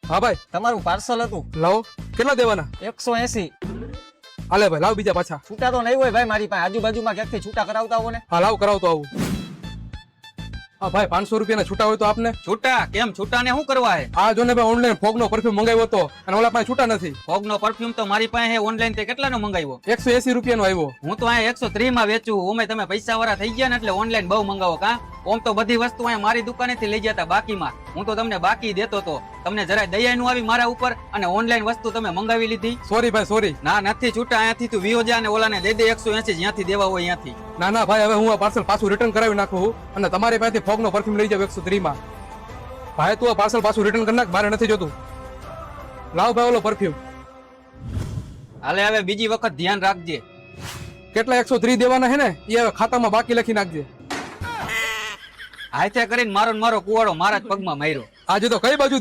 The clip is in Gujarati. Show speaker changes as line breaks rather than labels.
હા ભાઈ
તમારું પાર્સલ હતું
લાવો કેટલા દેવાના
180.
હાલે ભાઈ લાવ બીજા પાછા
છૂટા તો નહીં હોય ભાઈ મારી પાસે, આજુબાજુમાં ક્યાંકથી છૂટા કરાવતા હો ને.
હા લાવ કરાવતો આવું હા ભાઈ 500 રૂપિયા છૂટા હોય તો આપને
છૂટા કેમ? છૂટા ને શું કરવા હે?
આ જો ને ભાઈ ઓનલાઈન ફોગ નો પરફ્યુમ મંગાવ્યો હતો અને ઓલા પાસે છૂટા નથી.
ફોગ નો પરફ્યુમ તો મારી પાસે ઓનલાઈન તે કેટલાનો મંગાવ્યો?
180 રૂપિયા નો આવ્યો.
હું તો અહીંયા 130 માં વેચું. ઓમે તમે પૈસા વાળા થઈ ગયા ને એટલે ઓનલાઈન બહુ મંગાવો કા? ઓમ તો બધી વસ્તુ અહીંયા મારી દુકાનેથી લઈ જતા બાકીમાં. હું તો તમને બાકી દેતો તો. તમને જરાય દયા નું આવી મારા ઉપર અને ઓનલાઈન વસ્તુ તમે મંગાવી લીધી.
સોરી ભાઈ સોરી.
ના નથી છૂટા. અહીંયાથી તું વિયો જા અને ઓલાને દે દે 180 જ્યાંથી દેવા હોય ત્યાંથી.
ના ના ભાઈ હવે હું આ પાર્સલ પાછું રિટર્ન કરાવી નાખું અને તમારી પાસેથી ફોગ નો પરફ્યુમ લઈ જાવ 130 માં. ભાઈ તું આ પાર્સલ પાછું રિટર્ન કરી નાખ, મારે નથી જોતું. લાવ ભાઈ ઓલો પરફ્યુમ.
હાલે હવે બીજી વખત ધ્યાન રાખજે.
કેટલા 130 દેવાના હે ને એ હવે ખાતામાં બાકી લખી નાખજે.
હાથે કરીને મારો ને મારો કુવાડો મારા જ પગમાં માર્યો.
આજે તો કઈ બાજુ